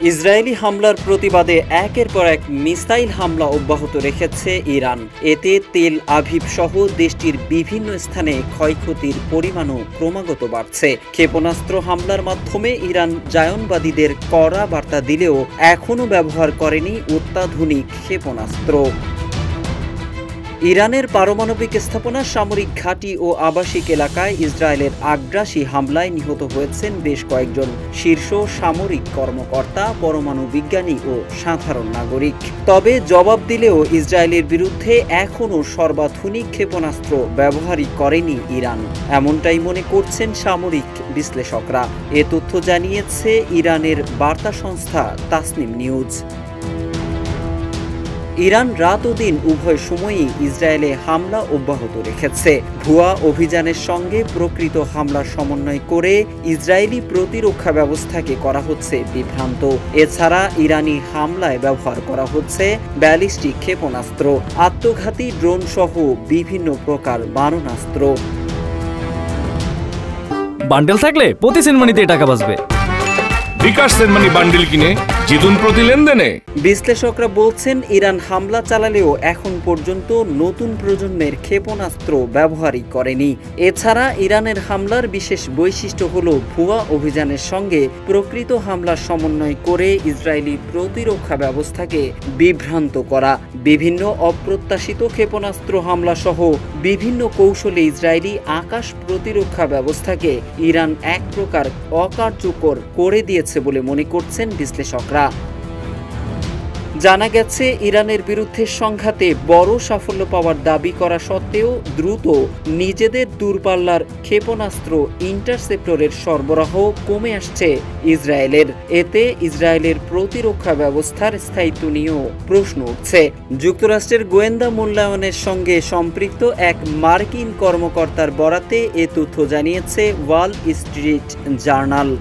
Israeli হামলার প্রতিবাদে একের পর এক মিসাইল হামলা অব্যাহত রেখেছে ইরান। এতে তেল আভিভ সহ দেশটির বিভিন্ন স্থানে ক্ষয়ক্ষতির পরিমাণও ক্রমাগত বাড়ছে। ক্ষেপণাস্ত্র হামলার মাধ্যমে ইরান জায়নবাদীদের কড়া বার্তা দিলেও এখনও ব্যবহার করেনি অত্যাধুনিক ক্ষেপণাস্ত্র। ইরানের পারমাণবিক স্থাপনা, সামরিক ঘাঁটি ও আবাসিক এলাকায় ইসরায়েলের আগ্রাসী হামলায় নিহত হয়েছেন বেশ কয়েকজন শীর্ষ সামরিক কর্মকর্তা, পরমাণু বিজ্ঞানী ও সাধারণ নাগরিক। তবে জবাব দিলেও ইসরায়েলের বিরুদ্ধে এখনও সর্বাধুনিক ক্ষেপণাস্ত্র ব্যবহারই করেনি ইরান, এমনটাই মনে করছেন সামরিক বিশ্লেষকরা। এ তথ্য জানিয়েছে ইরানের বার্তা সংস্থা তাসনিম নিউজ। ইরান রাত ও দিন উভয় সময়ই ইসরায়েলে হামলা অব্যাহত রেখেছে। ভুয়া অভিযানের সঙ্গে প্রকৃত হামলার সমন্বয় করে ইসরায়েলি প্রতিরক্ষা ব্যবস্থাকে করা হচ্ছে বিভ্রান্ত। এছাড়া ইরানি হামলায় ব্যবহার করা হচ্ছে ব্যালিস্টিক ক্ষেপণাস্ত্র, আত্মঘাতী ড্রোন সহ বিভিন্ন প্রকার মারণাস্ত্র। বান্ডেল থাকলে প্রতি সেনমানিতে টাকা বাঁচবে। বিকাশ সেনমানি বান্ডেল কিনে জিতুন প্রতি লেনদেনে। বিশ্লেষকরা বলছেন, ইরান হামলা চালালেও এখন পর্যন্ত নতুন প্রজন্মের ক্ষেপণাস্ত্র ব্যবহারই করেনি। এছাড়া ইরানের হামলার বিশেষ বৈশিষ্ট্য হল ভুয়া অভিযানের সঙ্গে প্রকৃত হামলার সমন্বয় করে ইসরায়েলি প্রতিরক্ষা ব্যবস্থাকে বিভ্রান্ত করা। বিভিন্ন অপ্রত্যাশিত ক্ষেপণাস্ত্র হামলা সহ বিভিন্ন কৌশলে ইসরায়েলি আকাশ প্রতিরক্ষা ব্যবস্থাকে ইরান এক প্রকার অকার্যকর করে দিয়েছে বলে মনে করছেন বিশ্লেষকরা। জানা গেছে, ইরানের বিরুদ্ধে সংঘাতে বড় সাফল্য পাওয়ার দাবি করা সত্ত্বেও দ্রুত নিজেদের দূরপাল্লার ক্ষেপণাস্ত্র ইন্টারসেপ্টরের সরবরাহ কমে আসছে ইসরায়েলের। এতে ইসরায়েলের প্রতিরক্ষা ব্যবস্থার স্থায়িত্ব নিয়েও প্রশ্ন উঠছে। যুক্তরাষ্ট্রের গোয়েন্দা মূল্যায়নের সঙ্গে সম্পৃক্ত এক মার্কিন কর্মকর্তার বরাতে এ তথ্য জানিয়েছে Wall Street journal.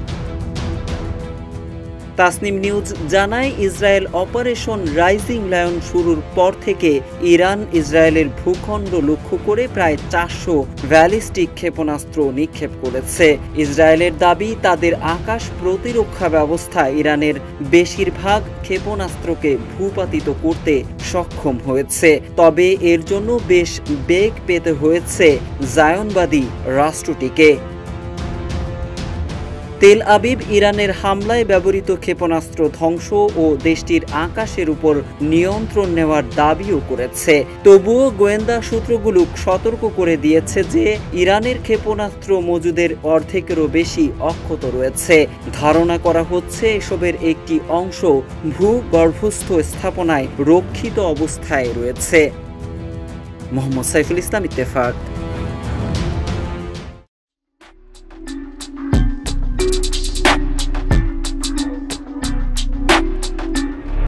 Tasnim news জানায়, ইসরায়েল অপারেশন রাইজিং লায়ন শুরুর পর থেকে ইরান ইসরায়েলের ভূখণ্ড লক্ষ্য করে প্রায় 400 ব্যালিস্টিক ক্ষেপণাস্ত্র নিক্ষেপ করেছে। ইসরায়েলের দাবি, তাদের আকাশ প্রতিরক্ষা ব্যবস্থা ইরানের বেশিরভাগ ক্ষেপণাস্ত্রকে ভূপাতিত করতে সক্ষম হয়েছে। তবে এর জন্য বেশ বেগ পেতে হয়েছে জায়নবাদী রাষ্ট্রটিকে। তেল আবিব ইরানের হামলায় ব্যবহৃত ক্ষেপণাস্ত্র ধ্বংস ও দেশটির আকাশের উপর নিয়ন্ত্রণ নেওয়ার দাবিও করেছে। তবুও গোয়েন্দা সূত্রগুলো সতর্ক করে দিয়েছে যে ইরানের ক্ষেপণাস্ত্র মজুদের অর্ধেকেরও বেশি অক্ষত রয়েছে। ধারণা করা হচ্ছে এসবের একটি অংশ ভূগর্ভস্থ স্থাপনায় রক্ষিত অবস্থায় রয়েছে। মোহাম্মদ সাইফুল ইসলাম, ইত্তেফাক।